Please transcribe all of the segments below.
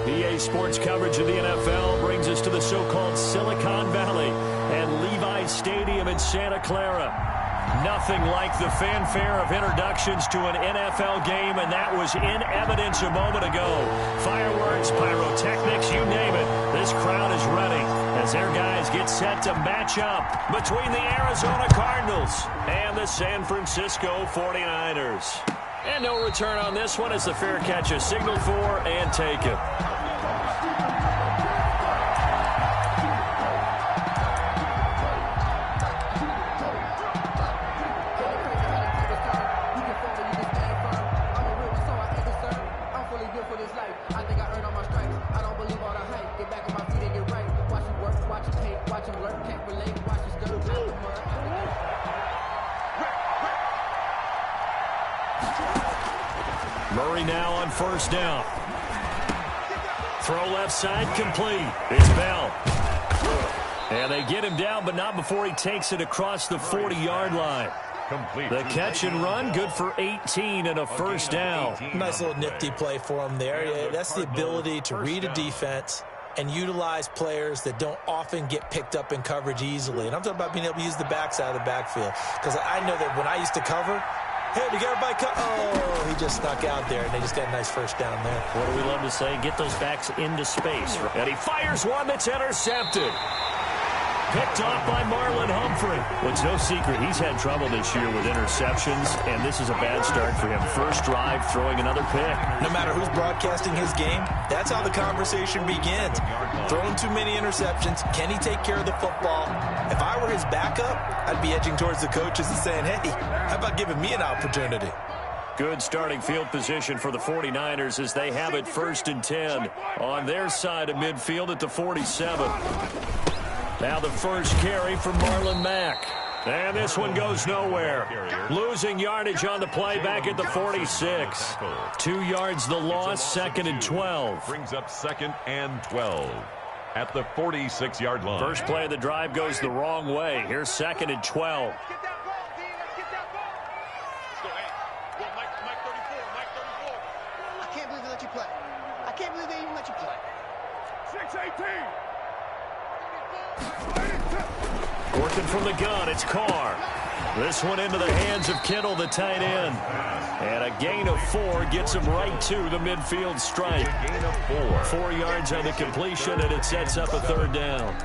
EA Sports coverage of the NFL brings us to the so-called Silicon Valley and Levi's Stadium in Santa Clara. Nothing like the fanfare of introductions to an NFL game, and that was in evidence a moment ago. Fireworks, pyrotechnics, you name it. This crowd is ready as their guys get set to match up between the Arizona Cardinals and the San Francisco 49ers. And no return on this one as the fair catch is signaled for and taken. Murray now on first down. Throw left side complete. It's Bell. And they get him down, but not before he takes it across the 40-yard line. The catch and run, good for 18 and a first down. Nice little nifty play for him there. That's the ability to read a defense and utilize players that don't often get picked up in coverage easily. And I'm talking about being able to use the backside of the backfield. Because I know that when I used to cover, hey, we got everybody cut. Oh, he just snuck out there, and they just got a nice first down there. What do we love to say? Get those backs into space. And he fires one that's intercepted. Picked off by Marlon Humphrey. Well, it's no secret he's had trouble this year with interceptions, and this is a bad start for him. First drive, throwing another pick. No matter who's broadcasting his game, that's how the conversation begins. Throwing too many interceptions. Can he take care of the football? If I were his backup, I'd be edging towards the coaches and saying, hey, how about giving me an opportunity? Good starting field position for the 49ers as they have it first and 10 on their side of midfield at the 47. Now the first carry from Marlon Mack. And this one goes nowhere. Losing yardage on the play back at the 46. 2 yards the loss, second and 12. Brings up second and 12 at the 46-yard line. First play of the drive goes the wrong way. Here's second and 12. I can't believe they let you play. I can't believe they even let you play. 6-18. Working from the gun, it's Carr. This one into the hands of Kittle, the tight end. And a gain of 4 gets him right to the midfield stripe. A gain of 4. 4 yards on the completion, and it sets up a third down.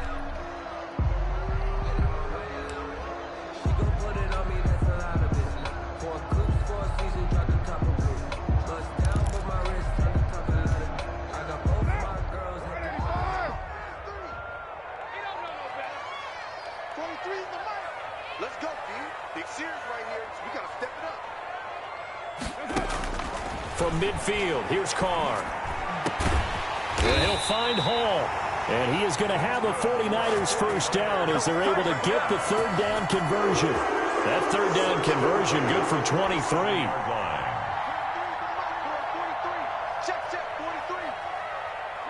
Let's go, D. Big series right here. So we got to step it up. From midfield, here's Carr. And he'll find Hall. And he is going to have a 49ers first down as they're able to get the third down conversion. That third down conversion good for 23. Check, 43.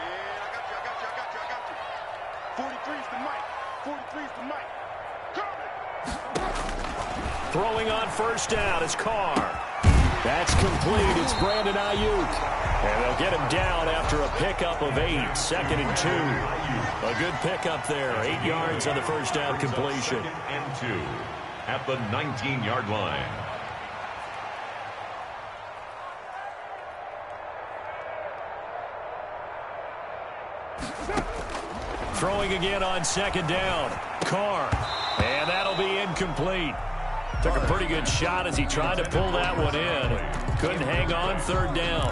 Man, I got you. 43's the mic. 43's the mic. Throwing on first down is Carr. That's complete. It's Brandon Ayuk. And they'll get him down after a pickup of 8. Second and 2. A good pickup there. 8 yards on the first down completion. Second and 2 at the 19-yard line. Throwing again on second down. Carr. And that'll be incomplete. Took a pretty good shot as he tried to pull that one in. Couldn't hang on, third down.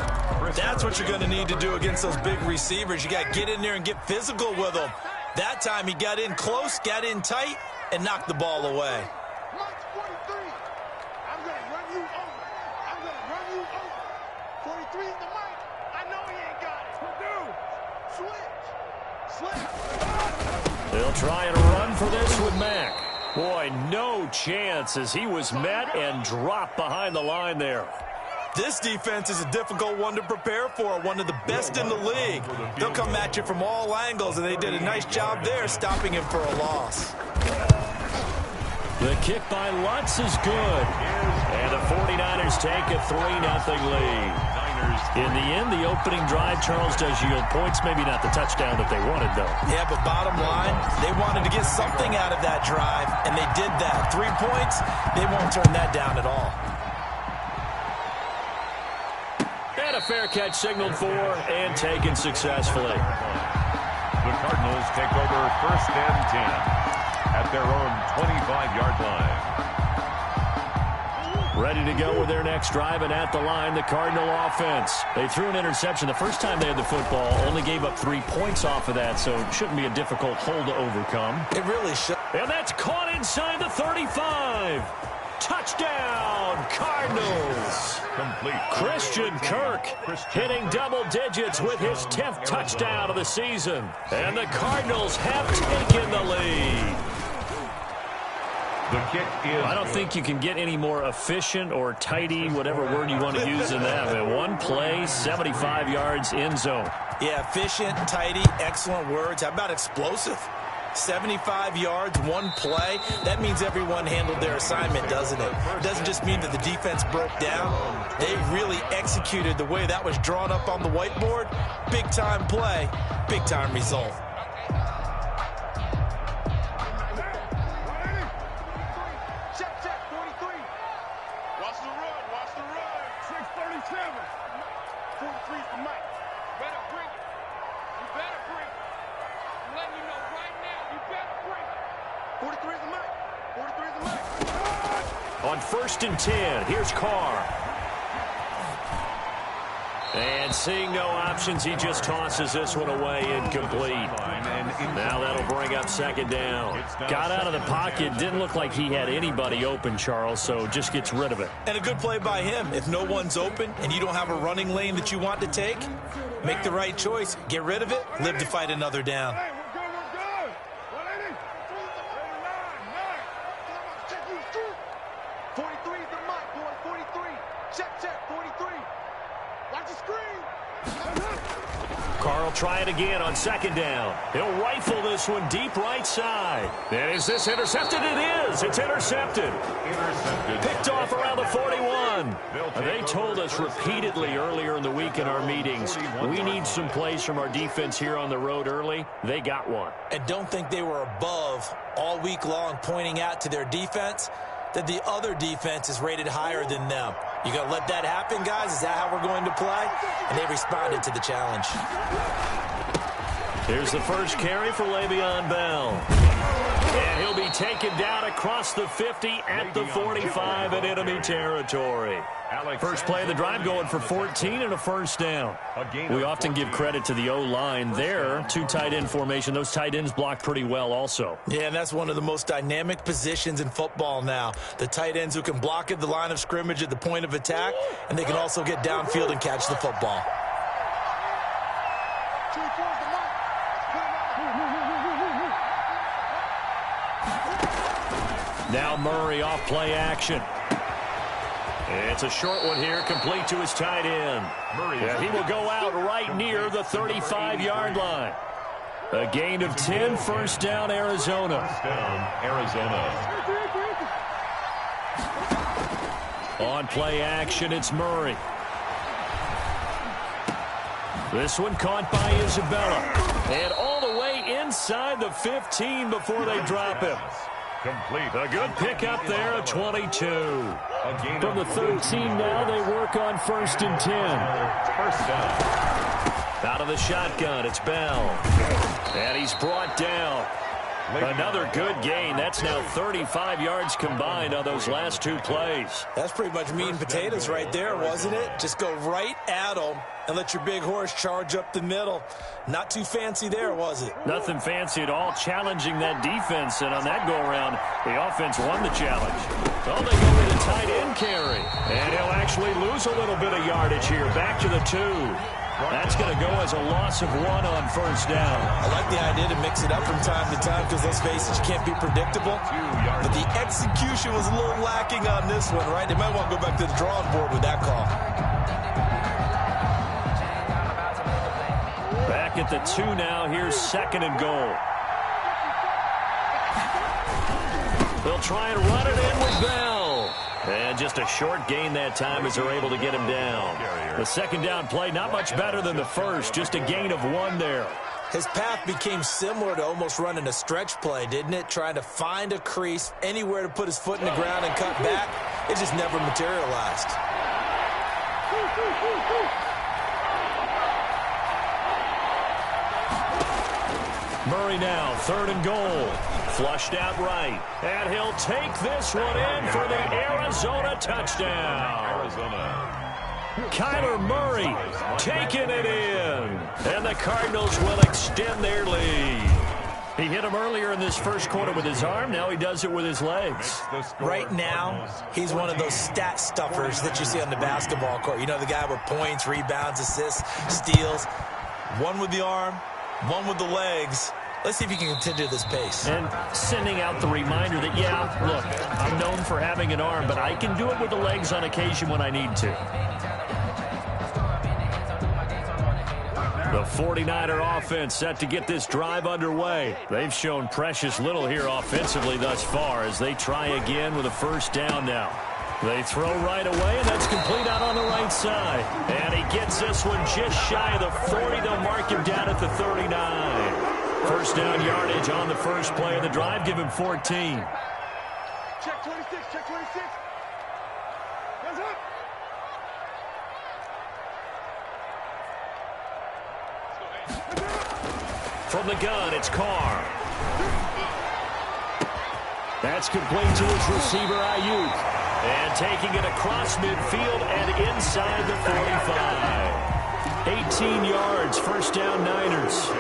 That's what you're going to need to do against those big receivers. You got to get in there and get physical with them. That time he got in close, got in tight, and knocked the ball away. Mike's 43. I'm going to run you over. 43 is the mic. I know he ain't got it. Switch. They'll try and run for this with Mack. Boy, no chance as he was met and dropped behind the line there. This defense is a difficult one to prepare for, one of the best in the league. They'll come at you from all angles, and they did a nice job there stopping him for a loss. The kick by Lutz is good. And the 49ers take a 3-0 lead. Niners. In the end, the opening drive, Charles, does yield points. Maybe not the touchdown that they wanted, though. Yeah, but bottom line, they wanted to get something out of that drive, and they did that. 3 points, they won't turn that down at all. And a fair catch signaled for and taken successfully. The Cardinals take over 1st and 10 at their own 25-yard line. Ready to go with their next drive, and at the line, the Cardinal offense. They threw an interception the first time they had the football, only gave up 3 points off of that, so it shouldn't be a difficult hole to overcome. It really should. And that's caught inside the 35. Touchdown, Cardinals. Complete. Christian Kirk hitting double digits with his 10th touchdown of the season. And the Cardinals have taken the lead. The kick is. I don't think you can get any more efficient or tidy, whatever word you want to use in that. But one play, 75 yards, end zone. Yeah, efficient, tidy, excellent words. How about explosive? 75 yards, one play. That means everyone handled their assignment, doesn't it? It doesn't just mean that the defense broke down. They really executed the way that was drawn up on the whiteboard. Big-time play, big-time result. Check, 43. Watch the run, watch the run. 637. 43's the mic. Better bring it. You better bring it. I'm letting you know right now, you better bring it. 43's the mic. 43's the mic. On 1st and 10, here's Carr. And seeing no options, he just tosses this one away incomplete. Now that'll bring up 2nd down. Got out of the pocket, didn't look like he had anybody open, Charles, so just gets rid of it. And a good play by him. If no one's open and you don't have a running lane that you want to take, make the right choice. Get rid of it, live to fight another down. Hey, we're good, we're good. 43's the mic, boy, 43. Check, 43. Watch the screen. Carr will try it again on 2nd down. He'll rifle this one deep right side. And is this intercepted? It is. It's intercepted. Picked off around the 41. They told us repeatedly earlier in the week in our meetings, we need some plays from our defense here on the road early. They got one. And don't think they were above all week long pointing out to their defense that the other defense is rated higher than them. You going to let that happen, guys? Is that how we're going to play? And they responded to the challenge. Here's the first carry for Le'Veon Bell. And he'll be taken down across the 50 at the 45 in enemy territory. First play of the drive going for 14 and a 1st down. We often give credit to the O-line there. 2 tight end formation. Those tight ends block pretty well also. Yeah, and that's one of the most dynamic positions in football now. The tight ends who can block at the line of scrimmage at the point of attack, and they can also get downfield and catch the football. Now Murray off play action. It's a short one here, complete to his tight end. Yeah, he will go out right near the 35-yard line. A gain of 10, 1st down, Arizona. On play action, it's Murray. This one caught by Isabella. And all the way inside the 15 before they drop him. Complete. A good pickup there, a 22. From the 13 now, they work on 1st and 10. 1st down. Out of the shotgun, it's Bell. And he's brought down. Another good gain. That's now 35 yards combined on those last 2 plays. That's pretty much meat and potatoes right there, wasn't it? Just go right at them and let your big horse charge up the middle. Not too fancy there, was it? Nothing fancy at all, challenging that defense. And on that go-around, the offense won the challenge. Well, they go with a tight end carry. And he'll actually lose a little bit of yardage here. Back to the 2. That's going to go as a loss of 1 on 1st down. I like the idea to mix it up from time to time because, let's face it, you can't be predictable. But the execution was a little lacking on this one, right? They might want to go back to the drawing board with that call. Back at the 2 now. Here's 2nd and goal. They'll try and run it in with Bell. And just a short gain that time as they're able to get him down. The second down play, not much better than the first. Just a gain of 1 there. His path became similar to almost running a stretch play, didn't it? Trying to find a crease, anywhere to put his foot in the ground and cut back. It just never materialized. Murray now, 3rd and goal. Flushed out right. And he'll take this one in for the Arizona touchdown. Kyler Murray taking it in. And the Cardinals will extend their lead. He hit him earlier in this first quarter with his arm. Now he does it with his legs. Right now, he's one of those stat stuffers that you see on the basketball court. You know, the guy with points, rebounds, assists, steals. One with the arm, one with the legs. Let's see if he can continue this pace. And sending out the reminder that, yeah, look, I'm known for having an arm, but I can do it with the legs on occasion when I need to. The 49er offense set to get this drive underway. They've shown precious little here offensively thus far as they try again with a first down now. They throw right away, and that's complete out on the right side. And he gets this one just shy of the 40. They'll mark him down at the 39. First down yardage on the first play of the drive. Give him 14. Check 26, check 26. Hands up. From the gun, it's Carr. That's complete to his receiver, Ayuk. And taking it across midfield and inside the 45. 18 yards, first down Niners.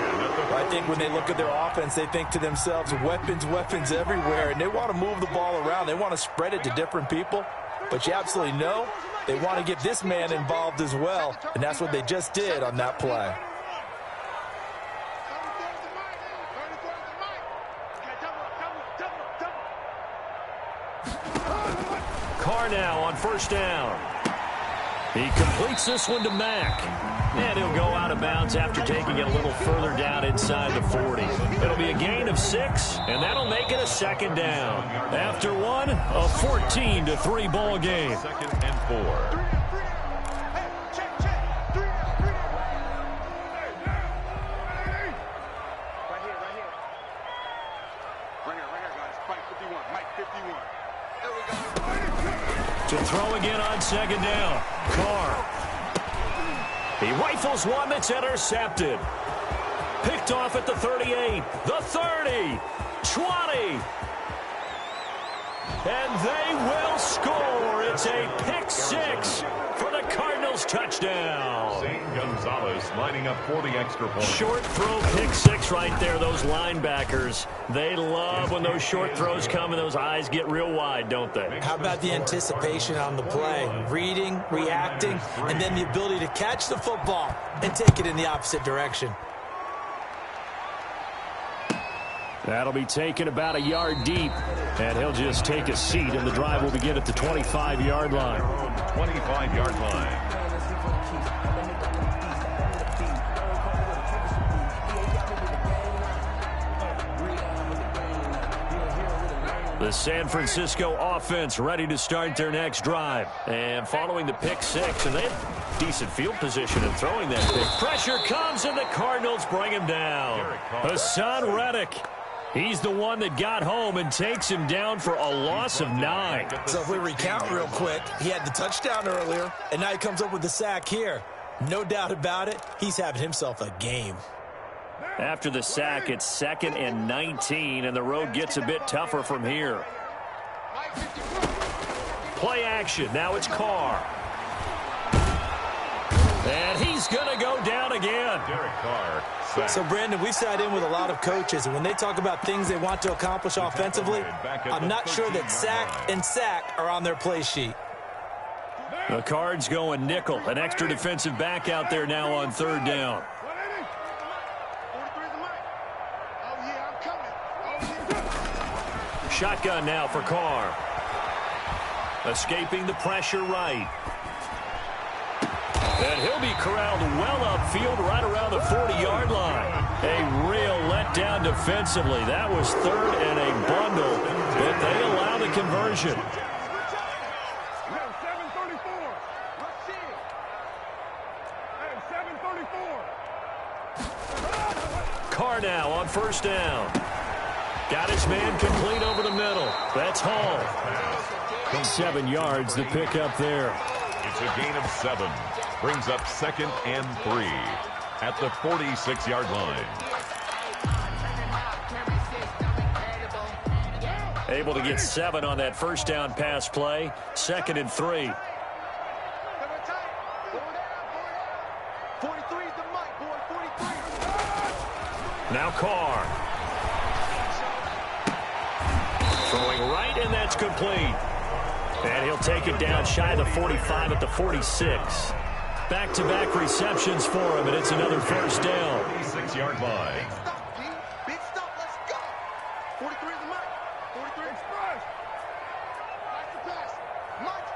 I think when they look at their offense, they think to themselves, weapons, weapons everywhere. And they want to move the ball around. They want to spread it to different people. But you absolutely know they want to get this man involved as well. And that's what they just did on that play. Carr now on first down. He completes this one to Mack. And he'll go out of bounds after taking it a little further down inside the 40. It'll be a gain of 6, and that'll make it a second down. After one, a 14-3 ball game. 2nd and 4. To throw again on second down. Carr. He rifles one that's intercepted. Picked off at the 38, the 30, 20. And they will score. It's a pick 6 for the Cardinals touchdown. St. Gonzalez lining up for the extra point. Short throw pick 6 right there. Those linebackers, they love when those short throws come and those eyes get real wide, don't they? How about the anticipation on the play? Reading, reacting, and then the ability to catch the football and take it in the opposite direction. That'll be taken about a yard deep, and he'll just take a seat, and the drive will begin at the 25-yard line. 25-yard line. The San Francisco offense ready to start their next drive. And following the pick 6, and they have decent field position in throwing that pick. Pressure comes, and the Cardinals bring him down. Hassan Reddick. He's the one that got home and takes him down for a loss of 9. So if we recount real quick, he had the touchdown earlier, and now he comes up with the sack here. No doubt about it, he's having himself a game. After the sack, it's 2nd and 19, and the road gets a bit tougher from here. Play action. Now it's Carr. And he's going to go down again. Derek Carr. So, Brandon, we sat in with a lot of coaches, and when they talk about things they want to accomplish offensively, I'm not sure that sack and sack are on their play sheet. The Cards going nickel. An extra defensive back out there now on 3rd down. Shotgun now for Carr. Escaping the pressure right. And he'll be corralled well upfield right around the 40-yard line. A real letdown defensively. That was 3rd and a bundle, but they allow the conversion. Carr now on first down. Got his man complete over the middle. That's Hall. 7 yards, the pickup there. It's a gain of 7. Brings up 2nd and 3 at the 46-yard line. Able to get 7 on that first down pass play. 2nd and 3. Now Carr. Throwing right, and that's complete. And he'll take it down shy of the 45 at the 46. Back-to-back receptions for him, and it's another first down. 46-yard line. Big stop, let's go. 43 is the mark. 43 express. Back to pass. March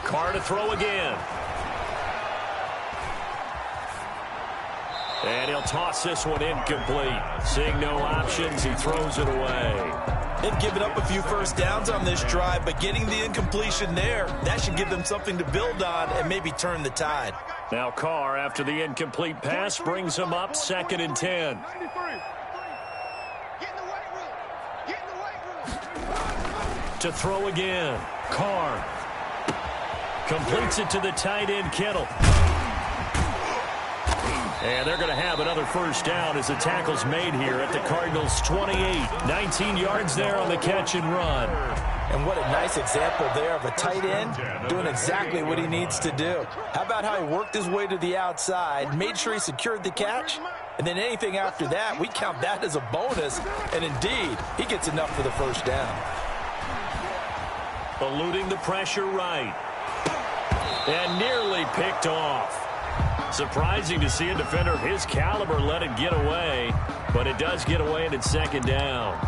43. Carr to throw again. And he'll toss this one incomplete. Seeing no options, he throws it away. They've given up a few first downs on this drive, but getting the incompletion there, that should give them something to build on and maybe turn the tide. Now Carr, after the incomplete pass, brings him up 2nd and 10. To throw again. Carr completes it to the tight end, Kittle. And they're going to have another first down as the tackle's made here at the Cardinals' 28. 19 yards there on the catch and run. And what a nice example there of a tight end doing exactly what he needs to do. How about how he worked his way to the outside, made sure he secured the catch, and then anything after that, we count that as a bonus. And indeed, he gets enough for the first down. Eluding the pressure right. And nearly picked off. Surprising to see a defender of his caliber let it get away, but it does get away and it's 2nd down.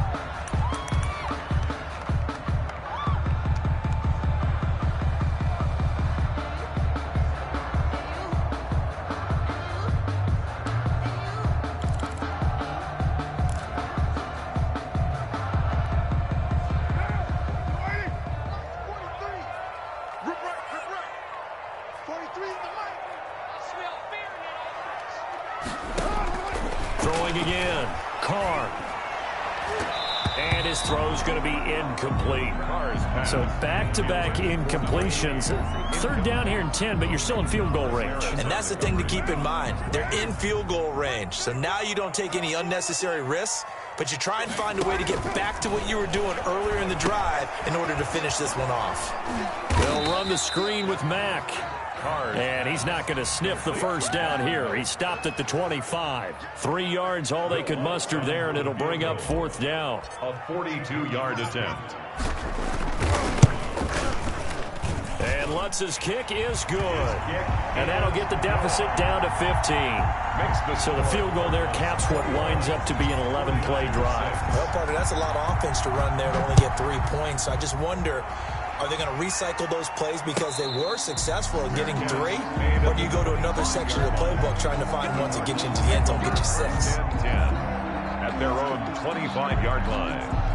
Throwing again. Carr. And his throw's going to be incomplete. So back-to-back incompletions. 3rd down here and 10, but you're still in field goal range. And that's the thing to keep in mind. They're in field goal range. So now you don't take any unnecessary risks, but you try and find a way to get back to what you were doing earlier in the drive in order to finish this one off. They'll run the screen with Mack. And he's not going to sniff the first down here. He stopped at the 25. 3 yards, all they could muster there, and it'll bring up 4th down. A 42-yard attempt. And Lutz's kick is good. And that'll get the deficit down to 15. So the field goal there caps what winds up to be an 11-play drive. Well, partner, that's a lot of offense to run there to only get 3 points. I just wonder, are they going to recycle those plays because they were successful in getting 3? Or do you go to another section of the playbook trying to find ones that get you into the end zone, get you 6? 10 at their own 25-yard line.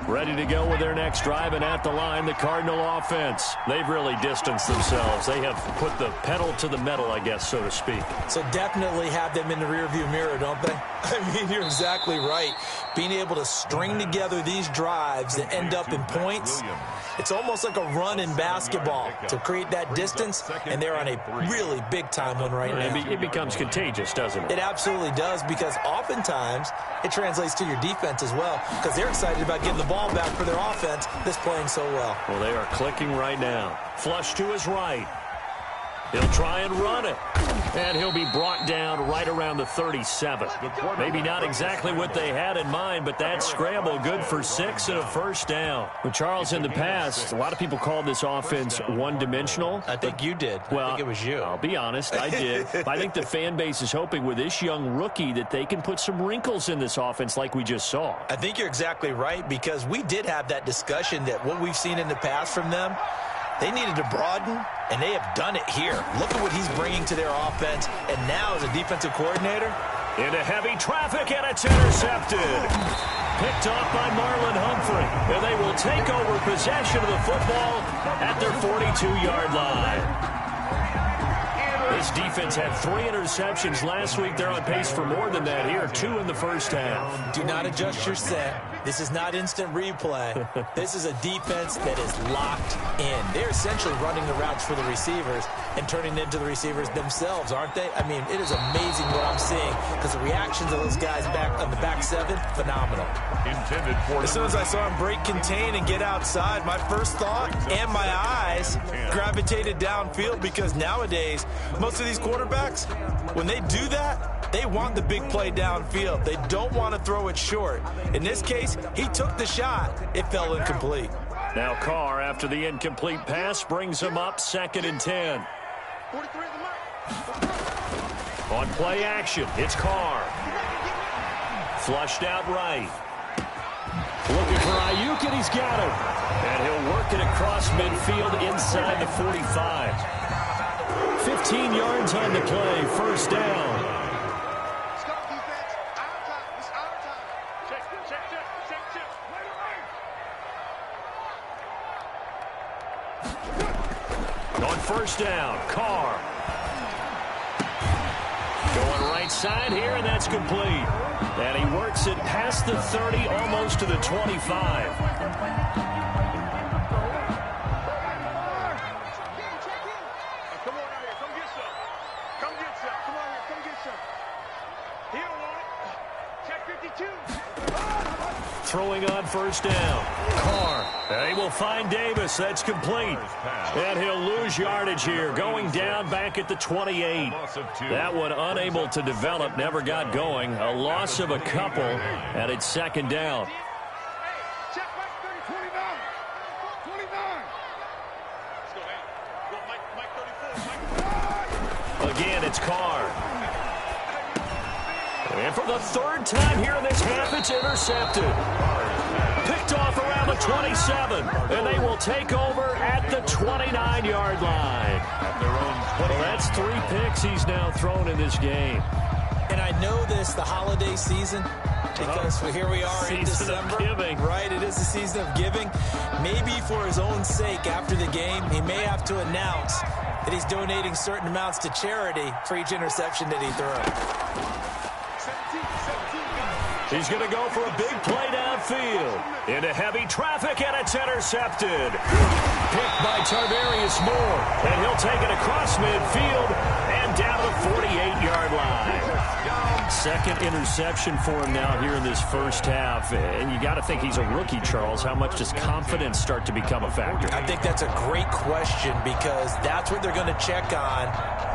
Ready to go with their next drive, and at the line, the Cardinal offense. They've really distanced themselves. They have put the pedal to the metal, I guess, so to speak. So definitely have them in the rearview mirror, don't they? I mean, you're exactly right. Being able to string together these drives that end up in points, it's almost like a run in basketball to create that distance, and they're on a really big-time one right now. It becomes contagious, doesn't it? It absolutely does, because oftentimes it translates to your defense as well, because they're excited about getting the ball back for their offense that's playing so well. Well, they are clicking right now. Flush to his right. He'll try and run it. And he'll be brought down right around the 37. Maybe not exactly what they had in mind, but that scramble good for 6 and a first down. Well, Charles, in the past, a lot of people called this offense one-dimensional. I think you did. Well, I think it was you. I'll be honest, I did. I think the fan base is hoping with this young rookie that they can put some wrinkles in this offense like we just saw. I think you're exactly right, because we did have that discussion that what we've seen in the past from them, they needed to broaden, and they have done it here. Look at what he's bringing to their offense, and now as a defensive coordinator. Into heavy traffic, and it's intercepted. Picked off by Marlon Humphrey. And they will take over possession of the football at their 42-yard line. This defense had 3 interceptions last week. They're on pace for more than that here. 2 in the first half. Do not adjust your set. This is not instant replay. This is a defense that is locked in. They're essentially running the routes for the receivers and turning into the receivers themselves, aren't they? I mean, it is amazing what I'm seeing because the reactions of those guys back on the back 7, phenomenal. As soon as I saw him break contain and get outside, my first thought and my eyes gravitated downfield because nowadays, most of these quarterbacks, when they do that, they want the big play downfield. They don't want to throw it short. In this case, he took the shot. It fell incomplete. Now Carr, after the incomplete pass, brings him up 2nd and 10. On play action, it's Carr. Flushed out right. Looking for Ayuk, and he's got him. And he'll work it across midfield inside the 45. 15 yards on the play, first down. On first down, Carr. Going right side here, and that's complete. And he works it past the 30, almost to the 25. Throwing on first down. Carr. And he will find Davis. That's complete. And he'll lose yardage here. Going down back at the 28. That one unable to develop. Never got going. A loss of a couple. And it's 2nd down. Again, it's Carr. And for the 3rd time here in this half, it's intercepted. Picked off around the 27. And they will take over at the 29-yard line. Well, that's 3 picks he's now thrown in this game. And I know this, the holiday season, because here we are in December. Of giving. Right, it is the season of giving. Maybe for his own sake after the game, he may have to announce that he's donating certain amounts to charity for each interception that he throws. He's going to go for a big play downfield. Into heavy traffic, and it's intercepted. Picked by Tarvarius Moore. And he'll take it across midfield and down to the 48-yard line. 2nd interception for him now here in this first half. And you got to think he's a rookie, Charles. How much does confidence start to become a factor? I think that's a great question because that's what they're going to check on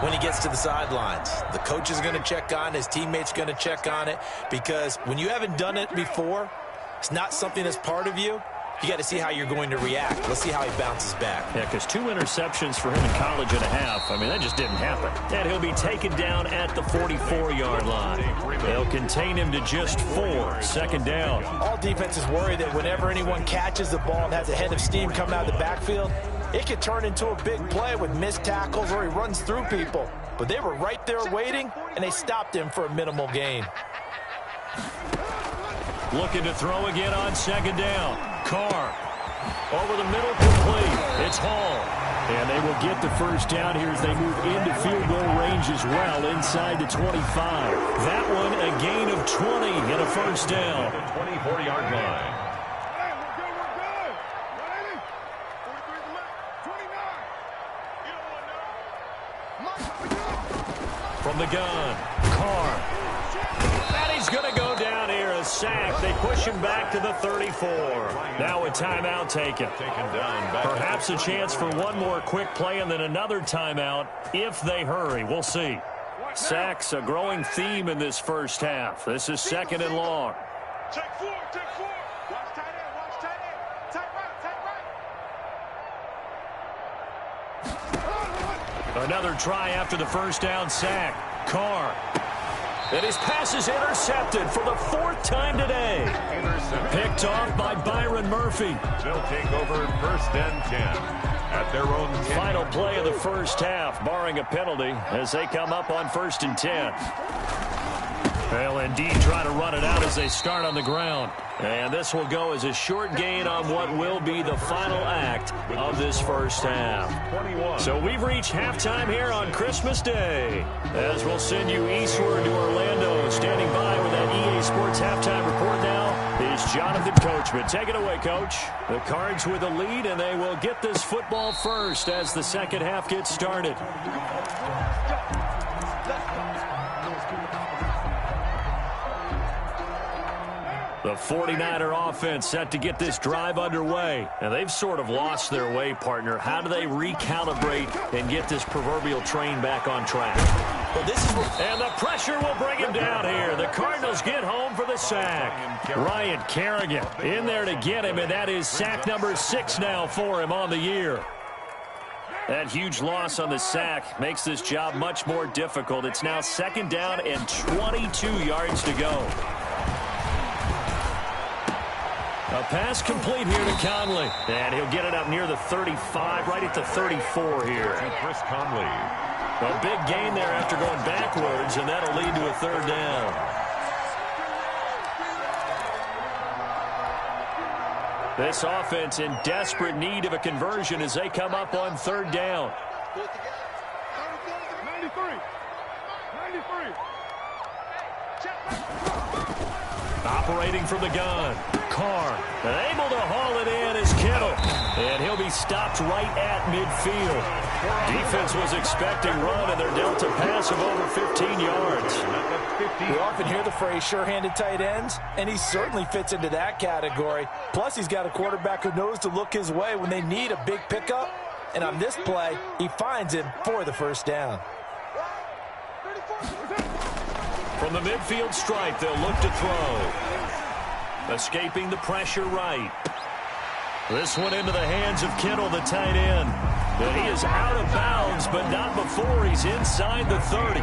when he gets to the sidelines. The coach is going to check on, his teammates going to check on it, because when you haven't done it before, it's not something that's part of you. You got to see how you're going to react. Let's see how he bounces back. Yeah, because 2 interceptions for him in college and a half. I mean, that just didn't happen. And he'll be taken down at the 44-yard line. They'll contain him to just 4. 2nd down. All defenses worry that whenever anyone catches the ball and has a head of steam coming out of the backfield, it could turn into a big play with missed tackles or he runs through people. But they were right there waiting, and they stopped him for a minimal gain. Looking to throw again on 2nd down. Carr. Over the middle, complete. It's Hall. And they will get the first down here as they move into field goal range as well, inside the 25. That one, a gain of 20 and a first down. 24-yard line. From the gun, Carr. And he's going to go down here, a sack. They push him back to the 34. Now a timeout taken. Perhaps a chance for one more quick play and then another timeout if they hurry. We'll see. Sacks, a growing theme in this first half. This is 2nd and long. Check 4, check 4. Watch tight end, watch tight end. Tight right. Another try after the first down sack. Carr. And his pass is intercepted for the 4th time today. Picked off by Byron Murphy. They'll take over 1st and 10 at their own 10. Final play of the first half, barring a penalty, as they come up on 1st and 10. Well, indeed, try to run it out as they start on the ground. And this will go as a short gain on what will be the final act of this first half. So we've reached halftime here on Christmas Day. As we'll send you eastward to Orlando. Standing by with that EA Sports halftime report now is Jonathan Coachman. Take it away, Coach. The Cards with a lead, and they will get this football first as the second half gets started. The 49er offense set to get this drive underway. And they've sort of lost their way, partner. How do they recalibrate and get this proverbial train back on track? Well, and the pressure will bring him down here. The Cardinals get home for the sack. Ryan Kerrigan in there to get him, and that is sack number 6 now for him on the year. That huge loss on the sack makes this job much more difficult. It's now 2nd down and 22 yards to go. A pass complete here to Conley. And he'll get it up near the 35, right at the 34 here. Chris Conley. A big gain there after going backwards, and that'll lead to a 3rd down. This offense in desperate need of a conversion as they come up on 3rd down. 93. Operating from the gun. Carr able to haul it in is Kittle. And he'll be stopped right at midfield. Defense was expecting run, and they're dealt a pass of over 15 yards. We often hear the phrase sure-handed tight ends, and he certainly fits into that category. Plus, he's got a quarterback who knows to look his way when they need a big pickup. And on this play, he finds him for the 1st down. From the midfield stripe, they'll look to throw. Escaping the pressure right. This one into the hands of Kittle, the tight end. And he is out of bounds, but not before he's inside the 30.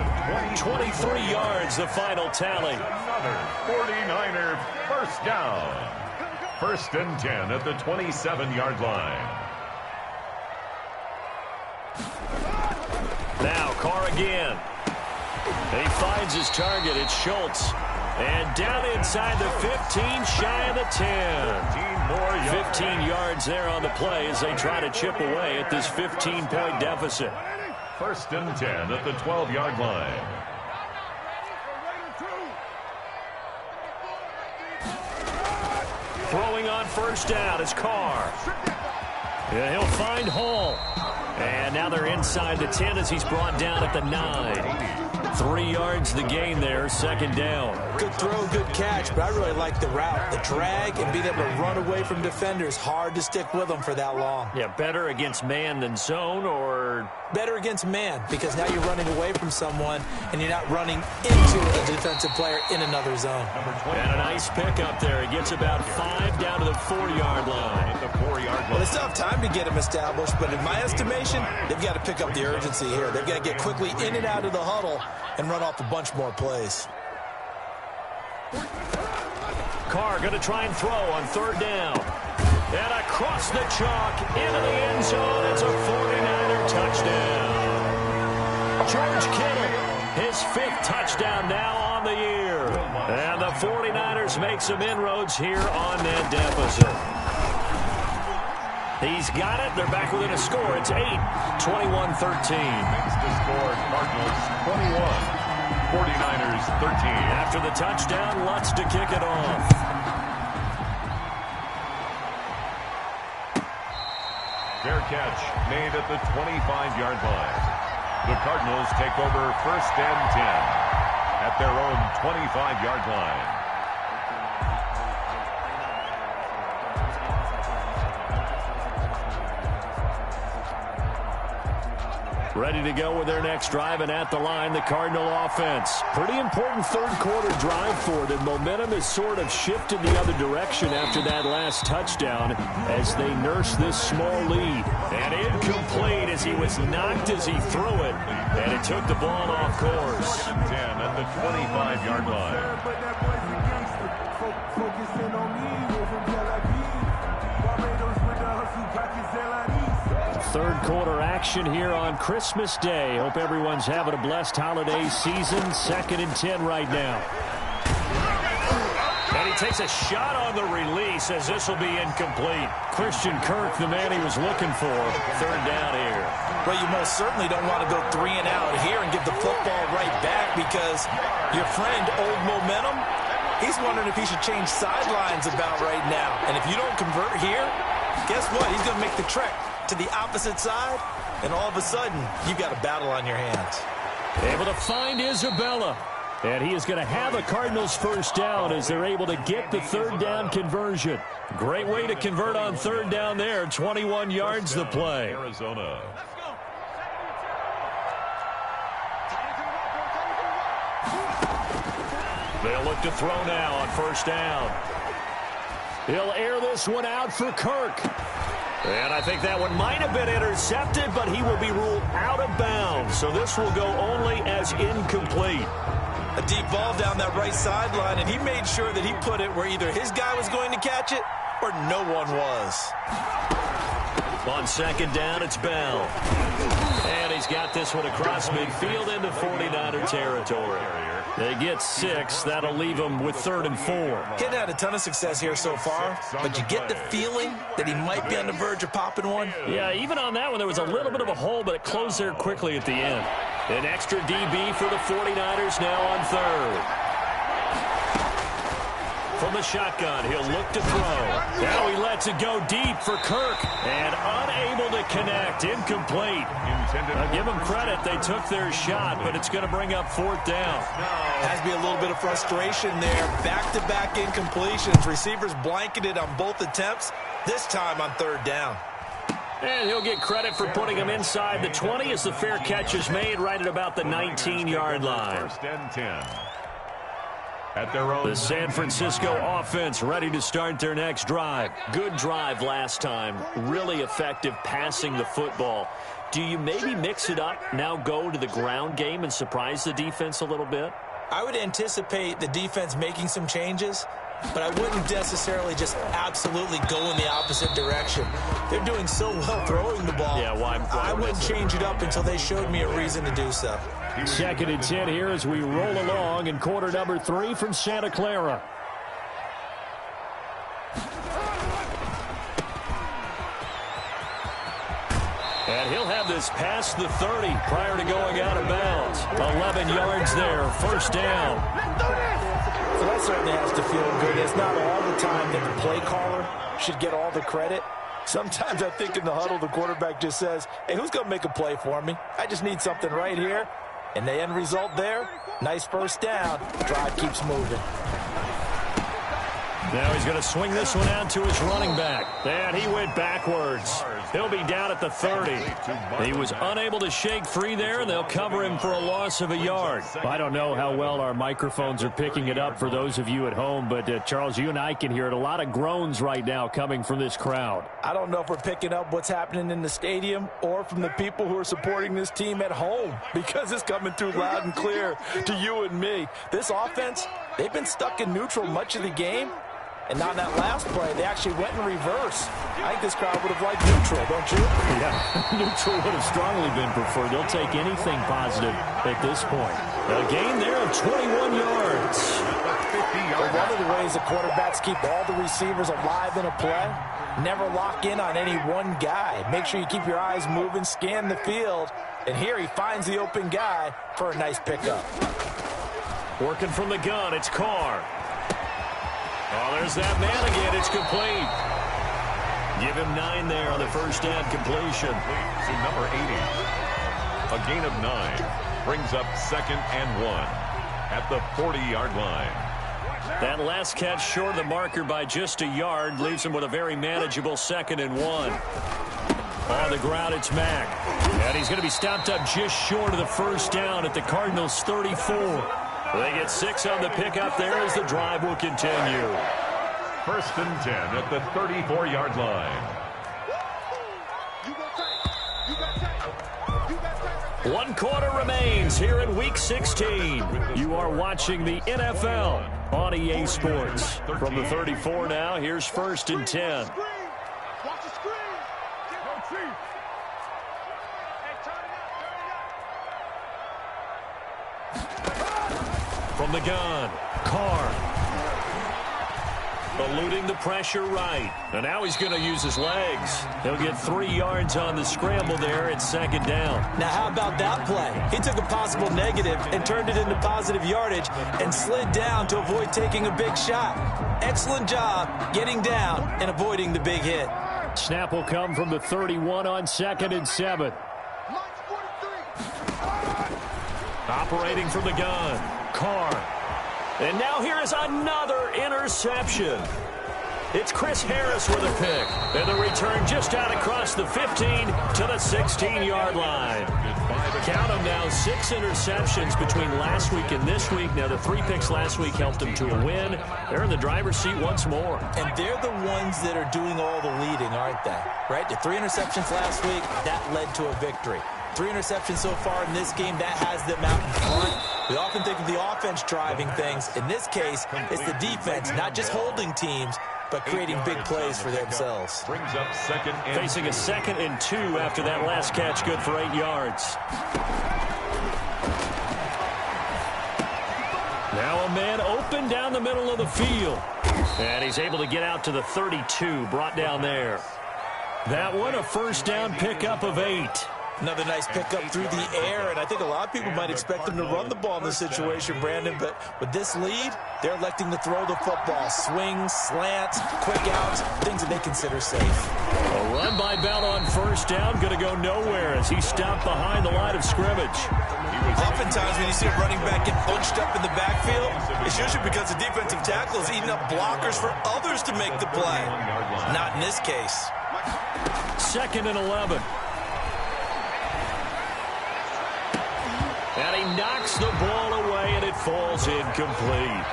23 yards, the final tally. Another 49er first down. 1st and 10 at the 27-yard line. Now Carr again. And he finds his target. It's Schultz. And down inside the 15, shy of the 10. 15 yards there on the play as they try to chip away at this 15-point deficit. 1st and 10 at the 12-yard line. Throwing on 1st down is Carr. Yeah, he'll find Hall. And now they're inside the 10 as he's brought down at the 9. 3 yards the gain there, 2nd down. Good throw, good catch, but I really like the route. The drag and being able to run away from defenders. Hard to stick with them for that long. Yeah, better against man than zone, or? Better against man, because now you're running away from someone and you're not running into a defensive player in another zone. And a nice pickup there. He gets about 5 down to the 4-yard line. Well, they still have time to get him established, but in my estimation, they've got to pick up the urgency here. They've got to get quickly in and out of the huddle and run off a bunch more plays. Carr going to try and throw on 3rd down. And across the chalk into the end zone. It's a 49er touchdown. George Kittle, his 5th touchdown now on the year. And the 49ers make some inroads here on that deficit. He's got it. They're back within a score. It's 8, 21-13. Makes the score Cardinals 21, 49ers 13. After the touchdown, Lutz to kick it off. Fair catch made at the 25-yard line. The Cardinals take over 1st and 10 at their own 25-yard line. Ready to go with their next drive, and at the line, the Cardinal offense. Pretty important 3rd quarter drive for them. Momentum has sort of shifted the other direction after that last touchdown as they nurse this small lead. And incomplete as he was knocked as he threw it, and it took the ball off course. 10 at the 25-yard line. 3rd quarter action here on Christmas Day. Hope everyone's having a blessed holiday season. 2nd and 10 right now. takes a shot on the release as this will be incomplete. Christian Kirk, the man he was looking for. Third down here. Well, you most certainly don't want to go 3 and out here and give the football right back because your friend, Old Momentum, he's wondering if he should change sidelines about right now. And if you don't convert here, guess what? He's going to make the trek to the opposite side, and all of a sudden, you've got a battle on your hands. Able to find Isabella. And he is going to have a Cardinals first down as they're able to get the third down conversion. Great way to convert on third down there. 21 yards the play. Arizona. They'll look to throw now on first down. He'll air this one out for Kirk. And I think that one might have been intercepted, but he will be ruled out of bounds. So this will go only as incomplete. A deep ball down that right sideline, and he made sure that he put it where either his guy was going to catch it or no one was. On second down, it's Bell. And he's got this one across midfield into 49er territory. They get 6. That'll leave them with 3rd and 4. Getting had a ton of success here so far, but you get the feeling that he might be on the verge of popping one. Yeah, even on that one, there was a little bit of a hole, but it closed there quickly at the end. An extra DB for the 49ers now on 3rd. From the shotgun, he'll look to throw. Now he lets it go deep for Kirk. And unable to connect. Incomplete. I'll give them credit. They took their shot, but it's going to bring up 4th down. Has to be a little bit of frustration there. Back-to-back incompletions. Receivers blanketed on both attempts. This time on 3rd down. And he'll get credit for putting him inside the 20 as the fair catch is made right at about the 19-yard line. 1st and 10. At their own. The San Francisco offense ready to start their next drive. Good drive last time. Really effective passing the football. Do you maybe mix it up, now go to the ground game and surprise the defense a little bit? I would anticipate the defense making some changes, but I wouldn't necessarily just absolutely go in the opposite direction. They're doing so well throwing the ball. Yeah, why I wouldn't change it up until they showed me a reason to do so. 2nd and 10 here as we roll along in quarter number 3 from Santa Clara. And he'll have this past the 30 prior to going out of bounds. 11 yards there, 1st down. So that certainly has to feel good. It's not all the time that the play caller should get all the credit. Sometimes I think in the huddle, the quarterback just says, hey, who's going to make a play for me? I just need something right here. And the end result there, nice 1st down. Drive keeps moving. Now he's going to swing this one out to his running back. And he went backwards. He'll be down at the 30. He was unable to shake free there, and they'll cover him for a loss of a yard. I don't know how well our microphones are picking it up for those of you at home, but Charles, you and I can hear it. A lot of groans right now coming from this crowd. I don't know if we're picking up what's happening in the stadium or from the people who are supporting this team at home, because it's coming through loud and clear to you and me. This offense, they've been stuck in neutral much of the game. And on that last play, they actually went in reverse. I think this crowd would have liked neutral, don't you? Yeah, neutral would have strongly been preferred. They'll take anything positive at this point. A gain there of 21 yards. Well, one of the ways the quarterbacks keep all the receivers alive in a play, never lock in on any one guy. Make sure you keep your eyes moving, scan the field. And here he finds the open guy for a nice pickup. Working from the gun, it's Carr. Oh, there's that man again. It's complete. Give him 9 there on the 1st down completion. To number 80. A gain of 9 brings up 2nd and 1 at the 40-yard line. That last catch short of the marker by just a yard leaves him with a very manageable 2nd and 1. On the ground, it's Mack. And he's going to be stopped up just short of the 1st down at the Cardinals' 34. They get 6 on the pickup there as the drive will continue. 1st and 10 at the 34-yard line. 1 quarter remains here in Week 16. You are watching the NFL on EA Sports. From the 34 now, here's 1st and 10. From the gun, Carr. Eluding the pressure right. And now he's going to use his legs. He'll get 3 yards on the scramble there. It's 2nd down. Now, how about that play? He took a possible negative and turned it into positive yardage and slid down to avoid taking a big shot. Excellent job getting down and avoiding the big hit. Snap will come from the 31 on 2nd and 7. Operating from the gun, Carr. And now here is another interception. It's Chris Harris with a pick. And the return just out across the 15 to the 16-yard line. Count them now, 6 interceptions between last week and this week. Now, the 3 picks last week helped them to a win. They're in the driver's seat once more. And they're the ones that are doing all the leading, aren't they? Right? The 3 interceptions last week, that led to a victory. 3 interceptions so far in this game, that has them out in front. We often think of the offense driving things. In this case, it's the defense, not just holding teams, but creating big plays for themselves. Brings up 2nd and Facing a 2nd and 2 after that last catch, good for 8 yards. Now a man open down the middle of the field. And he's able to get out to the 32, brought down there. That one, a 1st down pickup of 8. Another nice pickup through the air, and I think a lot of people might expect them to run the ball in this situation, Brandon, but with this lead, they're electing to throw the football. Swings, slants, quick outs, things that they consider safe. A run by Bell on 1st down, going to go nowhere as he stopped behind the line of scrimmage. Oftentimes when you see a running back get bunched up in the backfield, it's usually because the defensive tackle is eating up blockers for others to make the play. Not in this case. 2nd and 11. And he knocks the ball away, and it falls incomplete.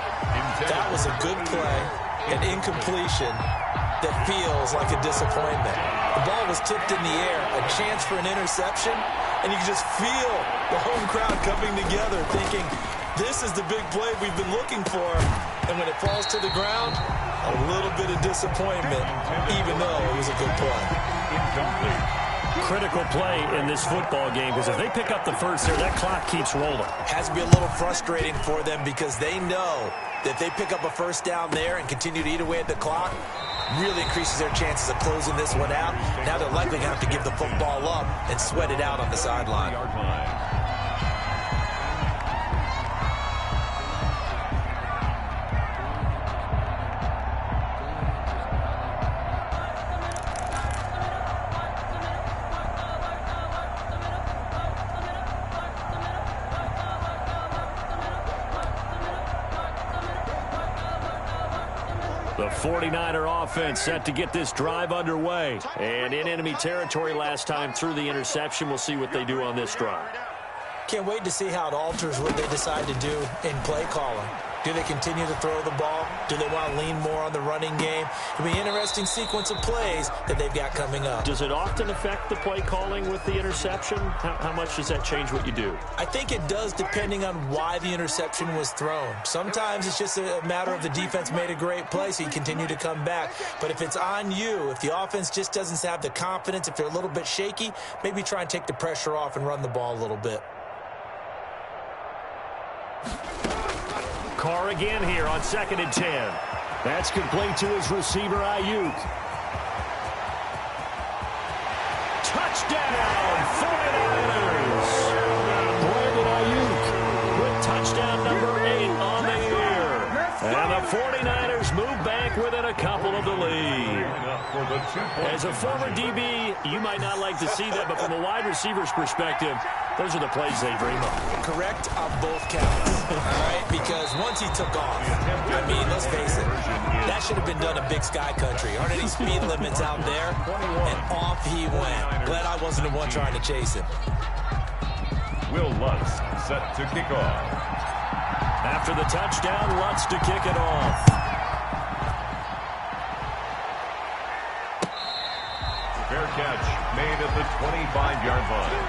That was a good play, an incompletion that feels like a disappointment. The ball was tipped in the air, a chance for an interception, and you can just feel the home crowd coming together thinking, this is the big play we've been looking for. And when it falls to the ground, a little bit of disappointment, even though it was a good play. incomplete. Critical play in this football game, because if they pick up the first there, that clock keeps rolling. Has to be a little frustrating for them because they know that they pick up a 1st down there and continue to eat away at the clock, really increases their chances of closing this one out. Now they're likely going to have to give the football up and sweat it out on the sideline. The 49er offense set to get this drive underway. And in enemy territory last time through the interception. We'll see what they do on this drive. Can't wait to see how it alters what they decide to do in play calling. Do they continue to throw the ball? Do they want to lean more on the running game? It'll be an interesting sequence of plays that they've got coming up. Does it often affect the play calling with the interception? How much does that change what you do? I think it does depending on why the interception was thrown. Sometimes it's just a matter of the defense made a great play, so you continue to come back. But if it's on you, if the offense just doesn't have the confidence, if they're a little bit shaky, maybe try and take the pressure off and run the ball a little bit. Carr again here on 2nd and 10. That's complete to his receiver, Ayuk. Touchdown, 49ers. Brandon Ayuk with touchdown number 8 on the year. And the 49ers move back within a couple of the lead. As a former DB, you might not like to see that, but from a wide receiver's perspective, those are the plays they dream of. Correct on both counts, all right? Because once he took off, I mean, let's face it, that should have been done in Big Sky Country. Aren't any speed limits out there? And off he went. Glad I wasn't the one trying to chase him. Will Lutz set to kick off. After the touchdown, Lutz to kick it off. Fair catch made at the 25-yard line.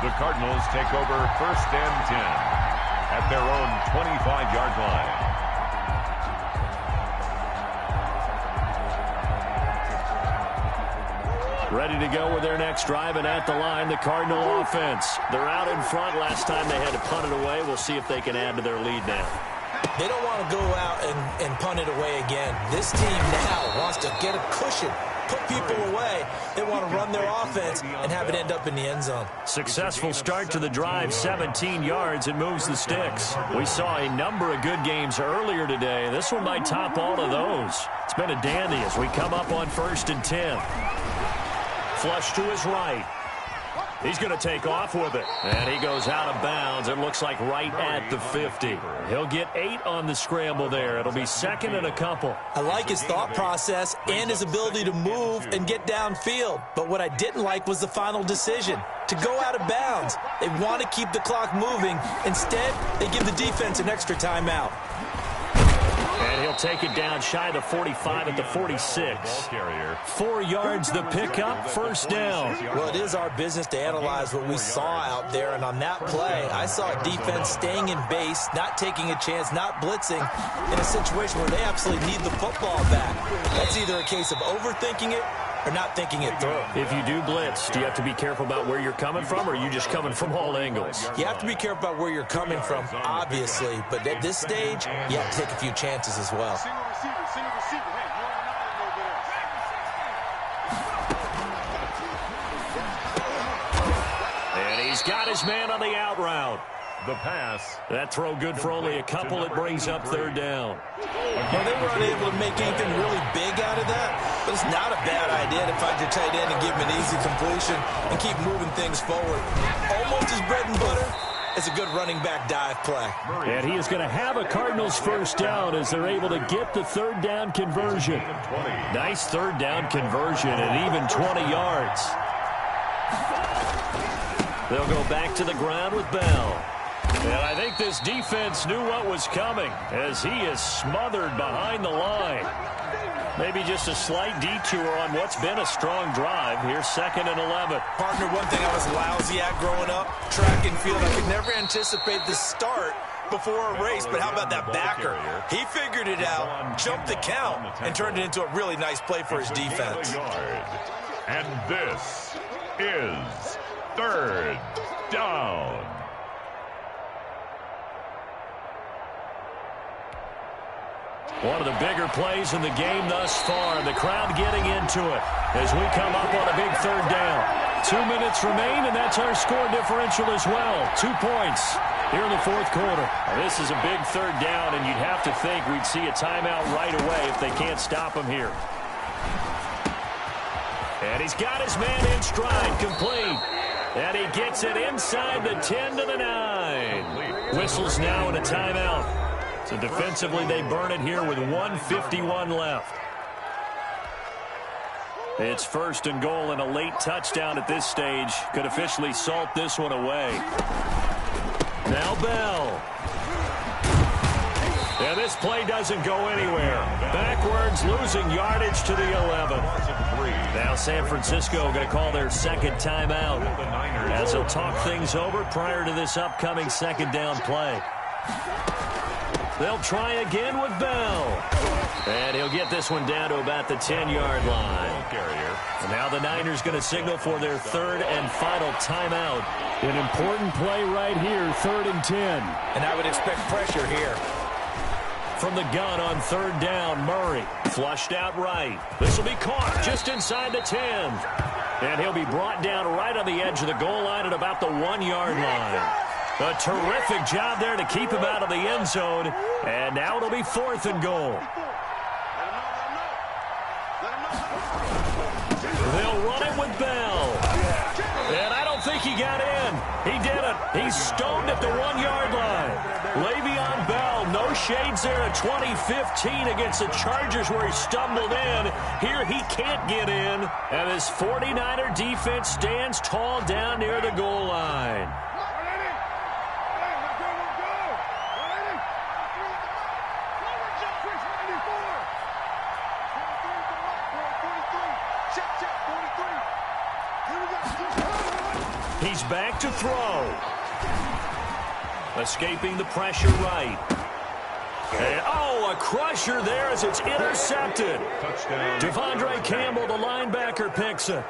The Cardinals take over 1st and 10 at their own 25-yard line. Ready to go with their next drive, and at the line, the Cardinal offense. They're out in front. Last time they had to punt it away. We'll see if they can add to their lead now. They don't want to go out and punt it away again. This team now wants to get a cushion, put people away. They want to run their offense and have it end up in the end zone. Successful start to the drive, 17 yards, and moves the sticks. We saw a number of good games earlier today. This one might top all of those. It's been a dandy as we come up on 1st and 10. Flush to his right. He's going to take off with it. And he goes out of bounds. It looks like right at the 50. He'll get 8 on the scramble there. It'll be 2nd and a couple. I like his thought process and his ability to move and get downfield. But what I didn't like was the final decision, to go out of bounds. They want to keep the clock moving. Instead, they give the defense an extra timeout. And he'll take it down shy of the 45 at the 46. 4 yards the pickup, 1st down. Well, it is our business to analyze what we saw out there. And on that play, I saw a defense staying in base, not taking a chance, not blitzing in a situation where they absolutely need the football back. That's either a case of overthinking it or not thinking it through. If you do blitz, do you have to be careful about where you're coming from, or are you just coming from all angles? You have to be careful about where you're coming from, obviously. But at this stage, you have to take a few chances as well. And he's got his man on the out route. The pass. That throw good for only a couple. It brings up 3rd down. Well, they were unable to make anything really big out of that, but it's not a bad idea to find your tight end and give him an easy completion and keep moving things forward. Almost as bread and butter as a good running back dive play. And he is going to have a Cardinals 1st down as they're able to get the 3rd down conversion. Nice 3rd down conversion and even 20 yards. They'll go back to the ground with Bell. And I think this defense knew what was coming as he is smothered behind the line. Maybe just a slight detour on what's been a strong drive. Here's 2nd and 11. Partner, one thing I was lousy at growing up, track and field. I could never anticipate the start before a race, but how about that backer? He figured it out, jumped the count, and turned it into a really nice play for his defense. And this is 3rd down. One of the bigger plays in the game thus far. The crowd getting into it as we come up on a big 3rd down. 2 minutes remain, and that's our score differential as well. 2 points here in the 4th quarter. Now, this is a big 3rd down, and you'd have to think we'd see a timeout right away if they can't stop him here. And he's got his man in stride, complete. And he gets it inside the 10 to the 9. Whistles now in a timeout. So defensively, they burn it here with 1:51 left. It's 1st and goal, and a late touchdown at this stage could officially salt this one away. Now Bell. And this play doesn't go anywhere. Backwards, losing yardage to the 11. Now San Francisco going to call their 2nd timeout as they'll talk things over prior to this upcoming 2nd down play. They'll try again with Bell. And he'll get this one down to about the 10-yard line. And now the Niners going to signal for their 3rd and final timeout. An important play right here, 3rd and 10. And I would expect pressure here. From the gun on 3rd down, Murray flushed out right. This will be caught just inside the 10. And he'll be brought down right on the edge of the goal line at about the 1-yard line. A terrific job there to keep him out of the end zone. And now it'll be 4th and goal. They'll run it with Bell. And I don't think he got in. He didn't. He's stoned at the 1-yard line. Le'Veon Bell, no shades there at 2015 against the Chargers where he stumbled in. Here he can't get in. And his 49er defense stands tall down near the goal line. He's back to throw. Escaping the pressure right. And, a crusher there as it's intercepted. Devondre Campbell, the linebacker, picks it.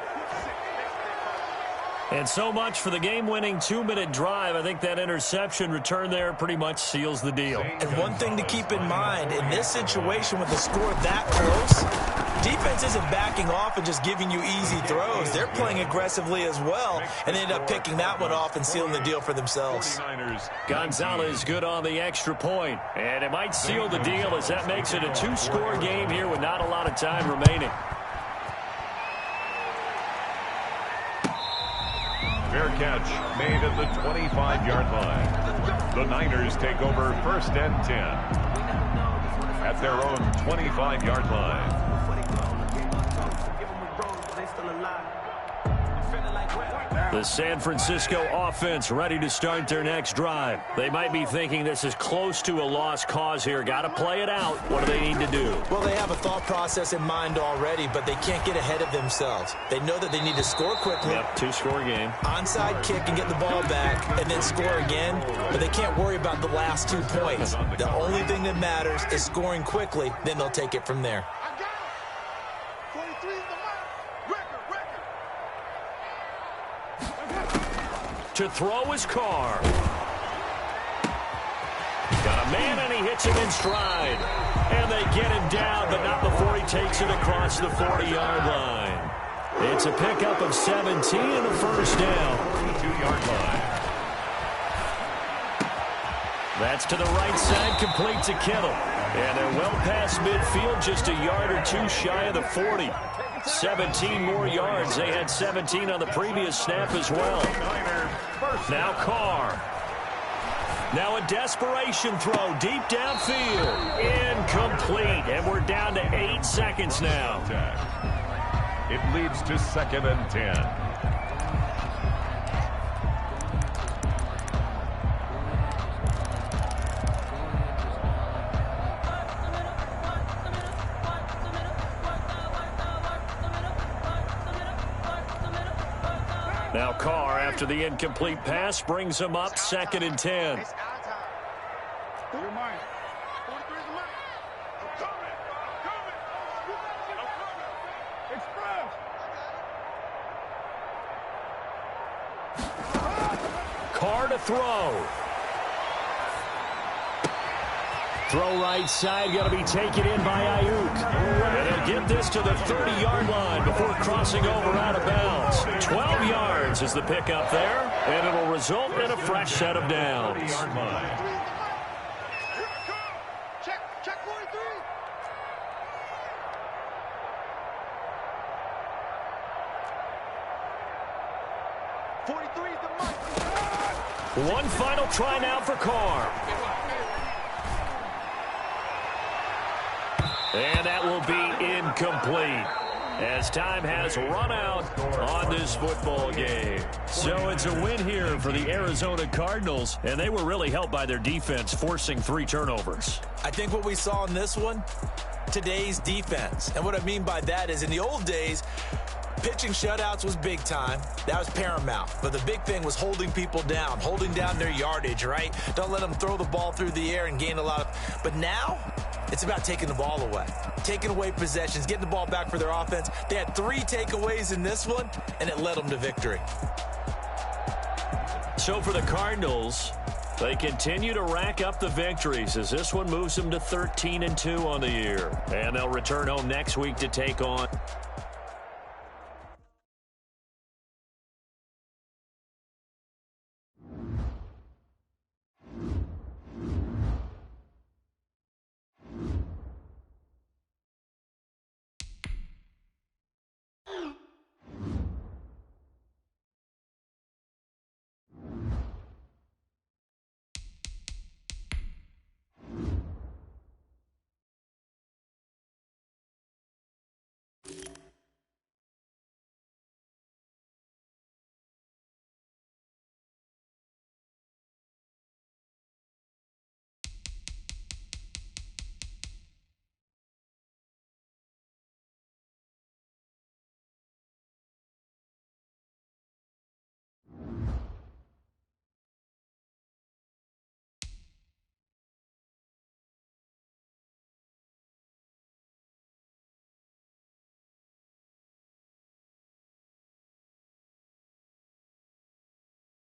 And so much for the game-winning 2-minute drive. I think that interception return there pretty much seals the deal. And one thing to keep in mind, in this situation with the score that close, defense isn't backing off and just giving you easy throws. They're playing aggressively as well, and they end up picking that one off and sealing the deal for themselves. Gonzalez good on the extra point, and it might seal the deal as that makes it a 2-score game here with not a lot of time remaining. Fair catch made at the 25-yard line. The Niners take over 1st and 10 at their own 25-yard line. The San Francisco offense ready to start their next drive. They might be thinking this is close to a lost cause here. Got to play it out. What do they need to do? Well, they have a thought process in mind already, but they can't get ahead of themselves. They know that they need to score quickly. Yep, 2-score game. Onside kick and get the ball back and then score again, but they can't worry about the last 2 points. The only thing that matters is scoring quickly, then they'll take it from there. To throw his Carr. Got a man, and he hits him in stride. And they get him down, but not before he takes it across the 40-yard line. It's a pickup of 17 and a first down. 22-yard line. That's to the right side, complete to Kittle. And they're well past midfield, just a yard or 2 shy of the 40. 17 more yards. They had 17 on the previous snap as well. Now Carr. Now a desperation throw deep downfield. Incomplete. And we're down to 8 seconds now. It leads to 2nd and 10. Now Carr, after the incomplete pass, brings him up 2nd and 10. Carr to throw. Throw right side, going to be taken in by Ayuk. And he'll get this to the 30-yard line before crossing over out of bounds. 12 yards is the pickup there, and it'll result in a fresh set of downs. Check 43. 43 is the mark. One final try now for Carr. And that will be incomplete as time has run out on this football game. So it's a win here for the Arizona Cardinals, and they were really helped by their defense, forcing 3 turnovers. I think what we saw in this one, today's defense. And what I mean by that is in the old days, pitching shutouts was big time. That was paramount. But the big thing was holding people down, holding down their yardage, right? Don't let them throw the ball through the air and gain a lot of... But now, it's about taking the ball away. Taking away possessions, getting the ball back for their offense. They had 3 takeaways in this one, and it led them to victory. So for the Cardinals, they continue to rack up the victories as this one moves them to 13-2 on the year. And they'll return home next week to take on